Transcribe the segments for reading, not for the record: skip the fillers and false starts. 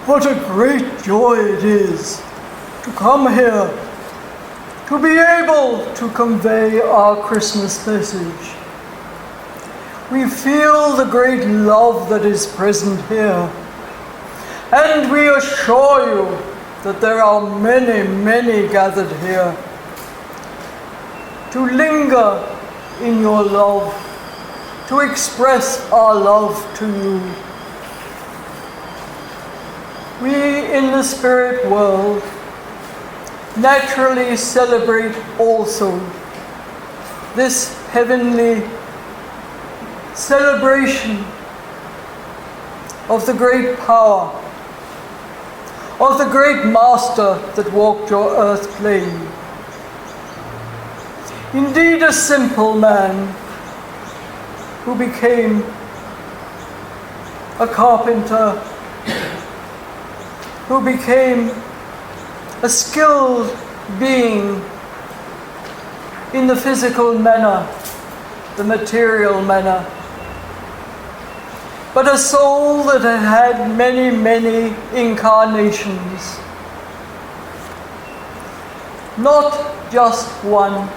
What a great joy it is to come here, to be able to convey our Christmas message. We feel the great love that is present here, and we assure you that there are many, many gathered here to linger in your love, to express our love to you. We in the spirit world naturally celebrate also this heavenly celebration of the great power, of the great Master that walked your earth plane. Indeed, a simple man who became a carpenter, who became a skilled being in the physical manner, the material manner, but a soul that had had many, many incarnations. Not just one,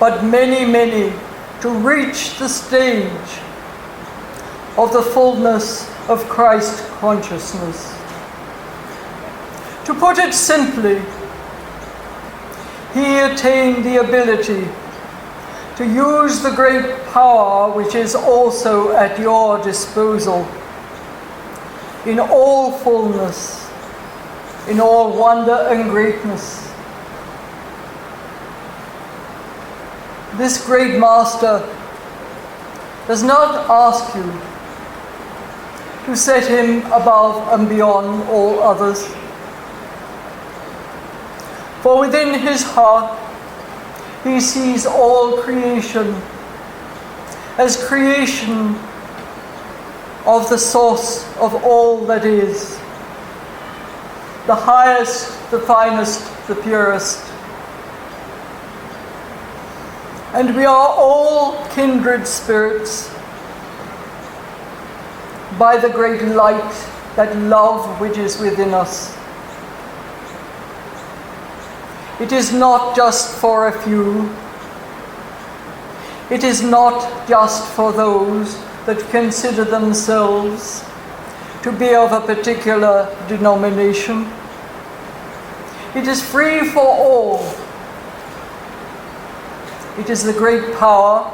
but many, many, to reach the stage of the fullness of Christ consciousness. To put it simply, he attained the ability to use the great power which is also at your disposal in all fullness, in all wonder and greatness. This great Master does not ask you to set him above and beyond all others. For within his heart, he sees all creation as creation of the source of all that is, the highest, the finest, the purest. And we are all kindred spirits by the great light, that love which is within us. It is not just for a few. It is not just for those that consider themselves to be of a particular denomination. It is free for all. It is the great power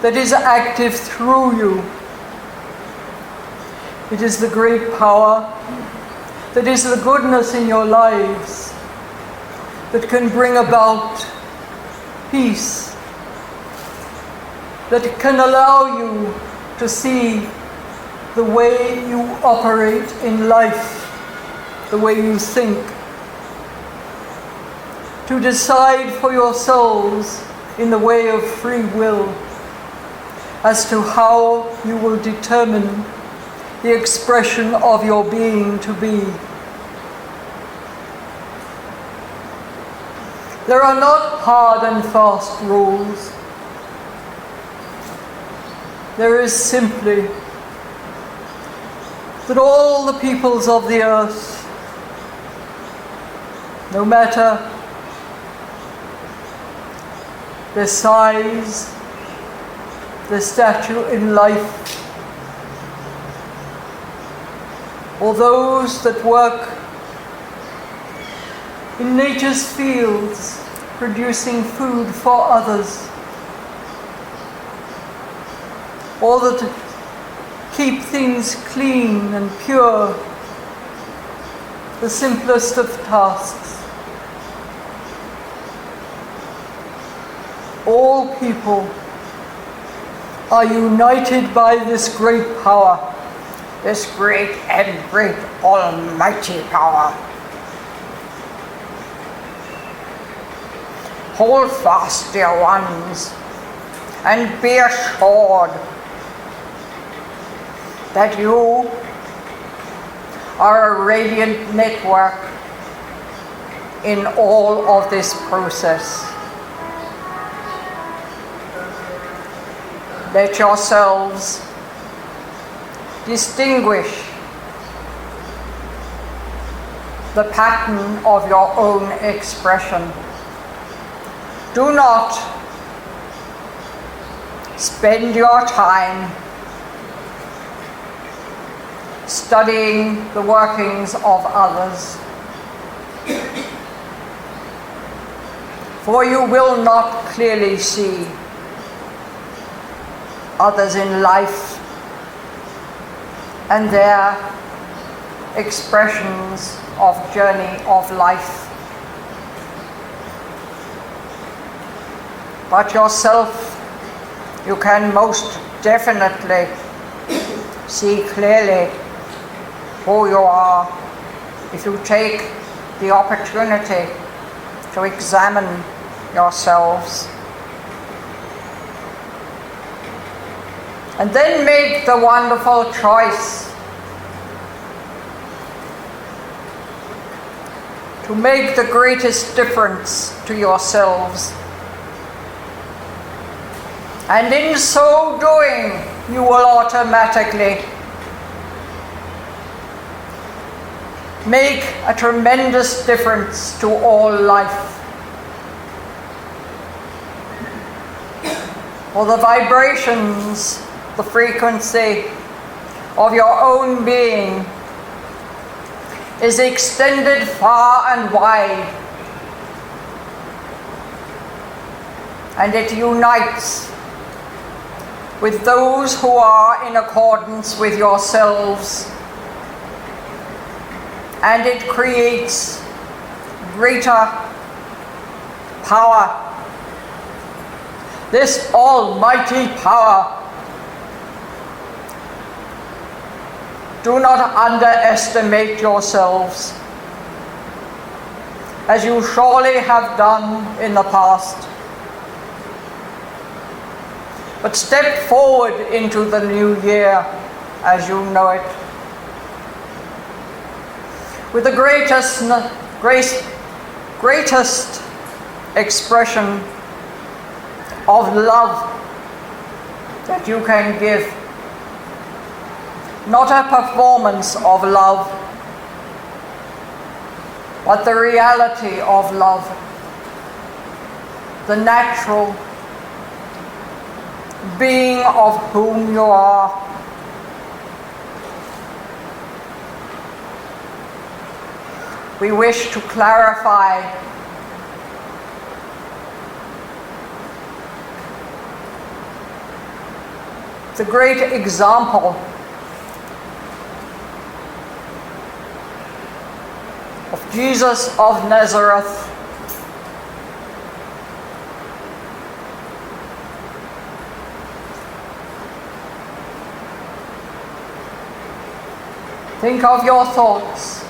that is active through you. It is the great power that is the goodness in your lives, that can bring about peace, that can allow you to see the way you operate in life, the way you think, to decide for yourselves in the way of free will as to how you will determine the expression of your being to be. There are not hard and fast rules. There is simply that all the peoples of the earth, no matter their size, their stature in life, or those that work in nature's fields, producing food for others, or that keep things clean and pure, the simplest of tasks. All people are united by this great power, this great and great almighty power. Hold fast, dear ones, and be assured that you are a radiant network in all of this process. Let yourselves distinguish the pattern of your own expression. Do not spend your time studying the workings of others, for you will not clearly see others in life and their expressions of journey of life. But yourself, you can most definitely see clearly who you are if you take the opportunity to examine yourselves. And then make the wonderful choice to make the greatest difference to yourselves. And in so doing, you will automatically make a tremendous difference to all life. For the vibrations, the frequency of your own being is extended far and wide, and it unites with those who are in accordance with yourselves, and it creates greater power. This almighty power, do not underestimate yourselves, as you surely have done in the past. But step forward into the new year as you know it, with the greatest expression of love that you can give. Not a performance of love, but the reality of love, the natural being of whom you are. We wish to clarify the great example of Jesus of Nazareth. Think of your thoughts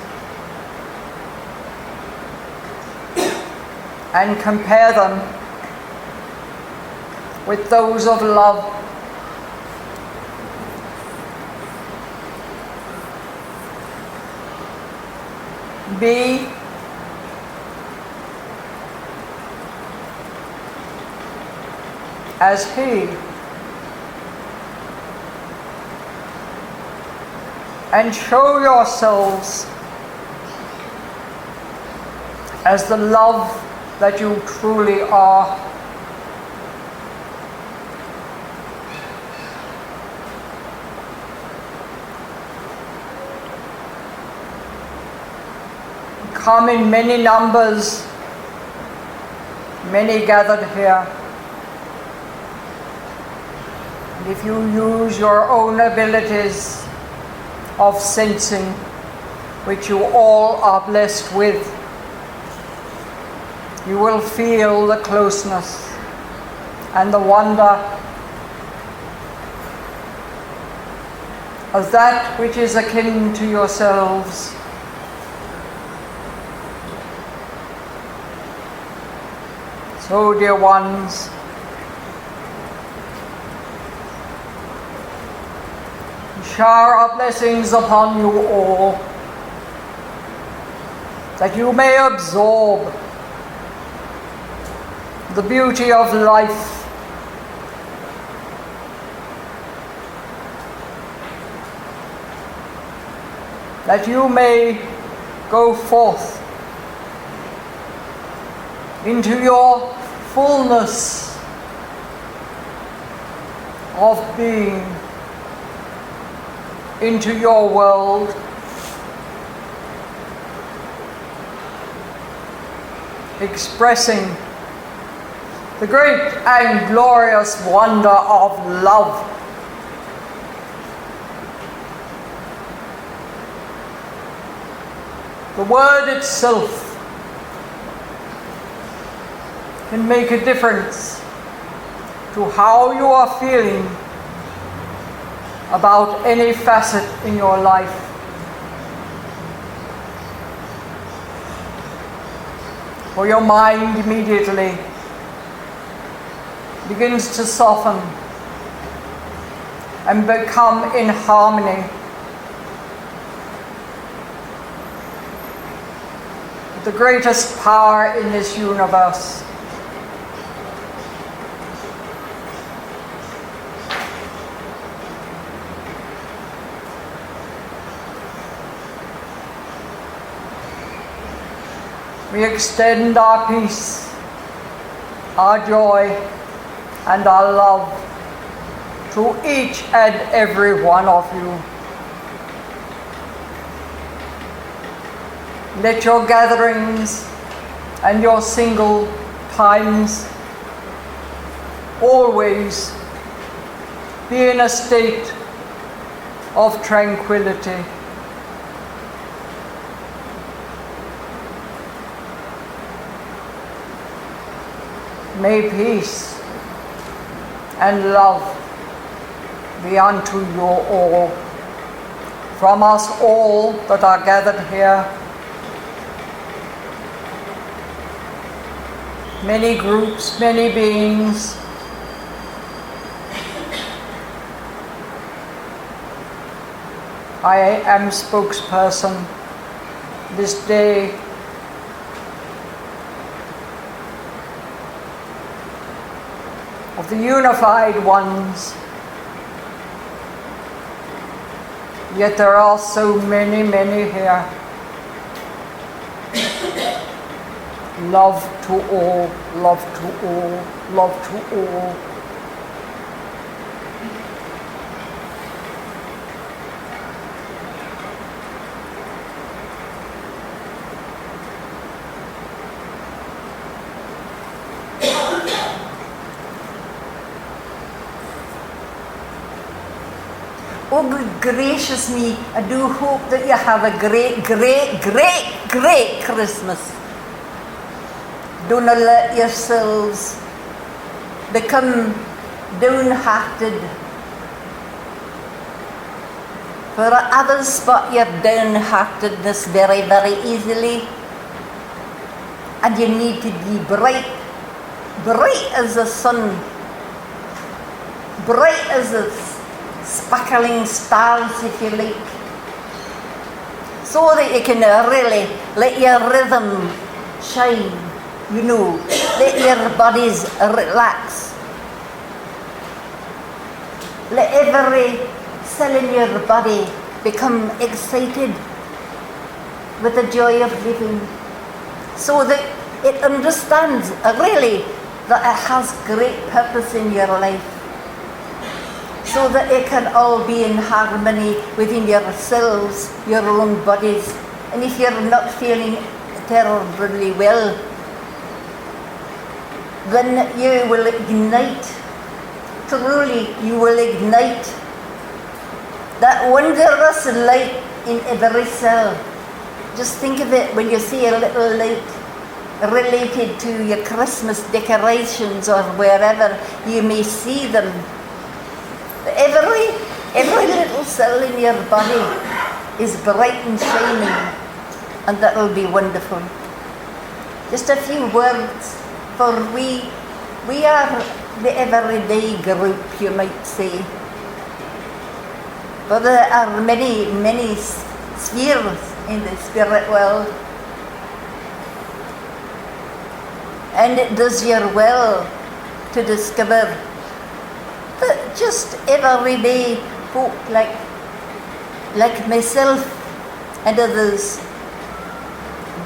and compare them with those of love. Be as He, and show yourselves as the love that you truly are. Come in many numbers, many gathered here. And if you use your own abilities of sensing, which you all are blessed with, you will feel the closeness and the wonder of that which is akin to yourselves. So, dear ones, shower our blessings upon you all, that you may absorb the beauty of life, that you may go forth into your fullness of being, into your world, expressing the great and glorious wonder of love. The word itself can make a difference to how you are feeling about any facet in your life. For your mind immediately begins to soften and become in harmony with the greatest power in this universe. We extend our peace, our joy, and our love to each and every one of you. Let your gatherings and your single times always be in a state of tranquility. May peace and love be unto you all, from us all that are gathered here. Many groups, many beings, I am spokesperson this day of the unified ones. Yet there are so many, many here. Love to all, love to all, love to all. Oh, good gracious me, I do hope that you have a great, great, great, great Christmas. Don't let yourselves become downhearted. For others spot your downheartedness very, very easily. And you need to be bright, bright as the sun, bright as the sparkling stars, if you like, so that you can really let your rhythm shine, you know, let your bodies relax, let every cell in your body become excited with the joy of living, so that it understands really that it has great purpose in your life, so that it can all be in harmony within yourselves, your own bodies. And if you're not feeling terribly well, then you will ignite, truly you will ignite that wondrous light in every cell. Just think of it when you see a little light related to your Christmas decorations or wherever you may see them. Every little cell in your body is bright and shining, and that will be wonderful. Just a few words, for we are the everyday group, you might say. But there are many, many spheres in the spirit world, and it does your well to discover that just everyday folk like myself and others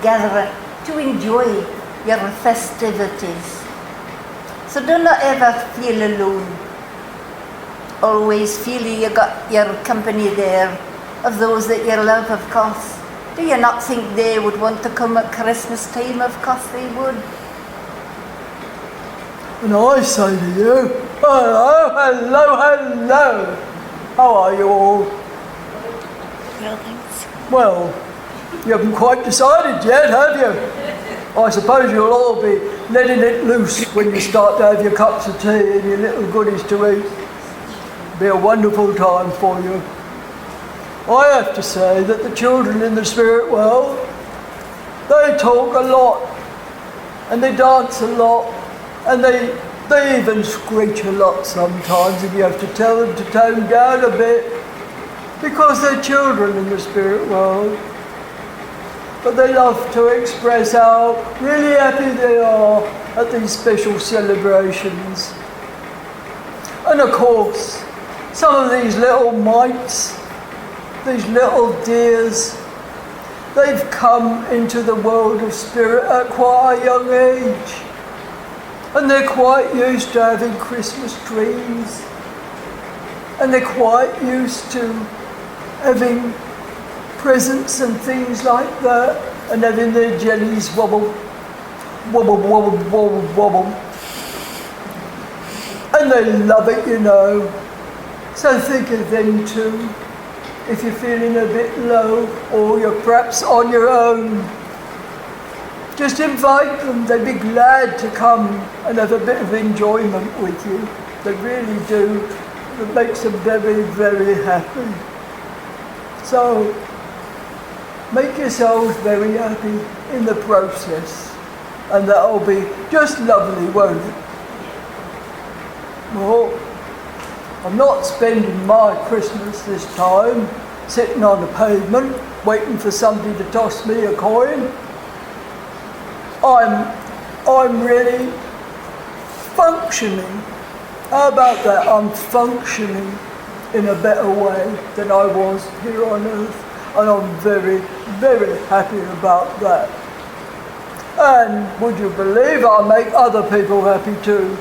gather to enjoy your festivities. So do not ever feel alone. Always feel you got your company there of those that you love, of course. Do you not think they would want to come at Christmas time? Of course they would. And I say to you, hello, hello, hello. How are you all? Well, thanks. Well, you haven't quite decided yet, have you? I suppose you'll all be letting it loose when you start to have your cups of tea and your little goodies to eat. Be a wonderful time for you. I have to say that the children in the spirit world, they talk a lot, and they dance a lot, and they even screech a lot sometimes, and you have to tell them to tone down a bit, because they're children in the spirit world. But they love to express how really happy they are at these special celebrations. And of course, some of these little mites, these little dears, they've come into the world of spirit at quite a young age. And they're quite used to having Christmas trees. And they're quite used to having presents and things like that, and having their jellies wobble, wobble, wobble, wobble, wobble. And they love it, you know. So think of them too, if you're feeling a bit low, or you're perhaps on your own. Just invite them, they'd be glad to come and have a bit of enjoyment with you. They really do. It makes them very, very happy. So, make yourselves very happy in the process, and that'll be just lovely, won't it? Well, I'm not spending my Christmas this time sitting on the pavement waiting for somebody to toss me a coin. I'm really functioning. How about that? I'm functioning in a better way than I was here on earth. And I'm very, very happy about that. And would you believe I make other people happy too?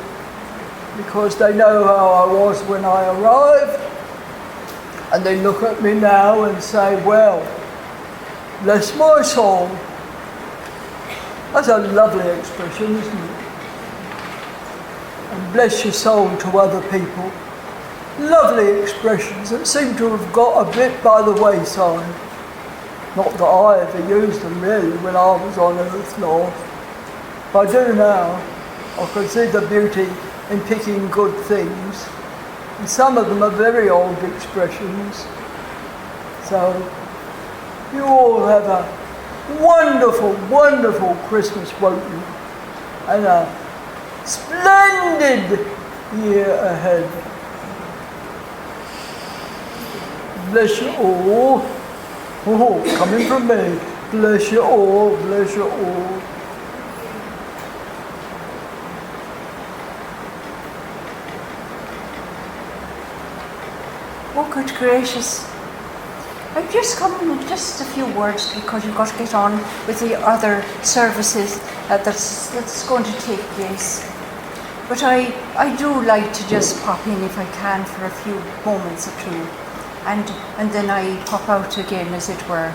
Because they know how I was when I arrived. And they look at me now and say, well, bless my soul. That's a lovely expression, isn't it? And bless your soul to other people. Lovely expressions that seem to have got a bit by the wayside. Not that I ever used them really when I was on earth last. But I do now. I can see the beauty in picking good things. And some of them are very old expressions. So you all have a wonderful, wonderful Christmas, won't you? And a splendid year ahead. Bless you all. Oh, coming from me. Bless you all, bless you all. Oh, good gracious. I've just come with just a few words because you've got to get on with the other services that's going to take place. But I do like to just pop in if I can for a few moments or two. And then I pop out again, as it were.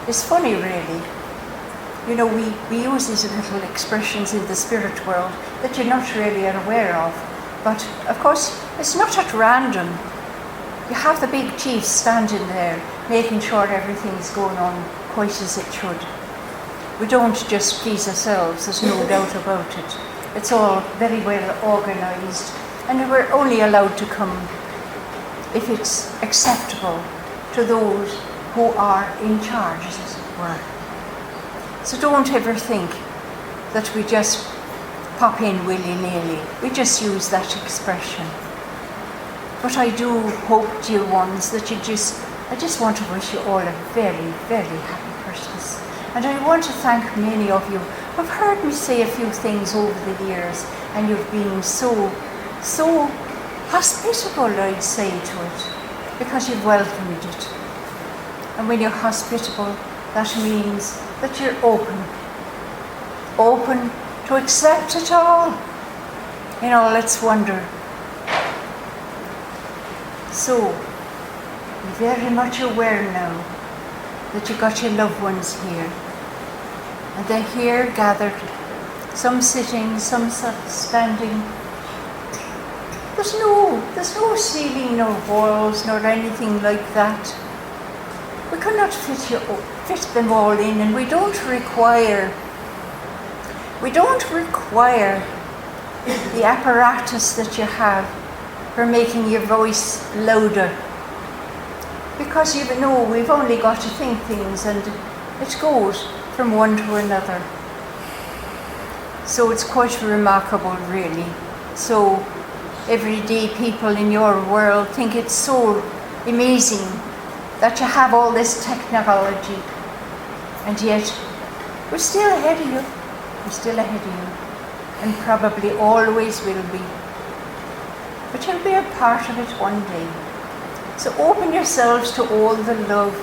It's funny, really. You know, we use these little expressions in the spirit world that you're not really aware of. But, of course, it's not at random. You have the big chiefs standing there, making sure everything's going on quite as it should. We don't just please ourselves, there's no doubt about it. It's all very well organised, and we're only allowed to come if it's acceptable to those who are in charge, as it were. So don't ever think that we just pop in willy-nilly. We just use that expression. But I do hope, dear ones, that I just want to wish you all a very, very happy Christmas. And I want to thank many of you who've heard me say a few things over the years, and you've been so hospitable, I'd say, to it, because you've welcomed it. And when you're hospitable, that means that you're open to accept it all in all its wonder. So, be very much aware now that you got your loved ones here. And they're here gathered, some sitting, some standing. There's no ceiling, nor walls, nor anything like that. We cannot fit them all in, and we don't require the apparatus that you have for making your voice louder. Because we've only got to think things, and it goes from one to another. So it's quite remarkable, really. So everyday people in your world think it's so amazing that you have all this technology, and yet we're still ahead of you. We're still ahead of you, and probably always will be. But you'll be a part of it one day. So open yourselves to all the love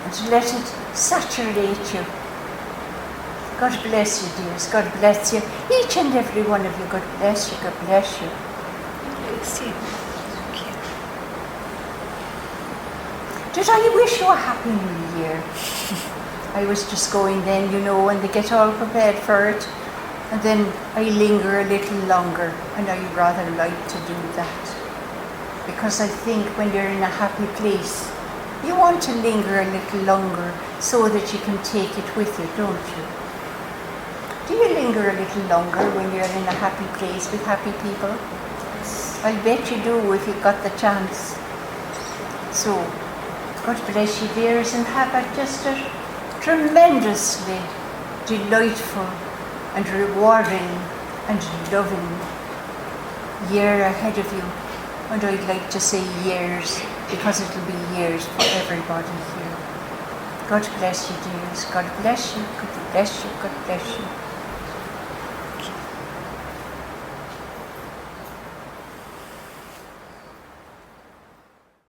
and let it saturate you. God bless you, dears. God bless you. Each and every one of you. God bless you. God bless you. Bless you. Did I wish you a happy new year? I was just going then, and they get all prepared for it. And then I linger a little longer, and I rather like to do that. Because I think when you're in a happy place, you want to linger a little longer so that you can take it with you, don't you? Do you linger a little longer when you're in a happy place with happy people? I'll bet you do if you've got the chance. So, God bless you, dears, and have just a tremendously delightful and rewarding and loving year ahead of you. And I'd like to say years, because it'll be years for everybody here. God bless you, dears. God bless you. God bless you. God bless you.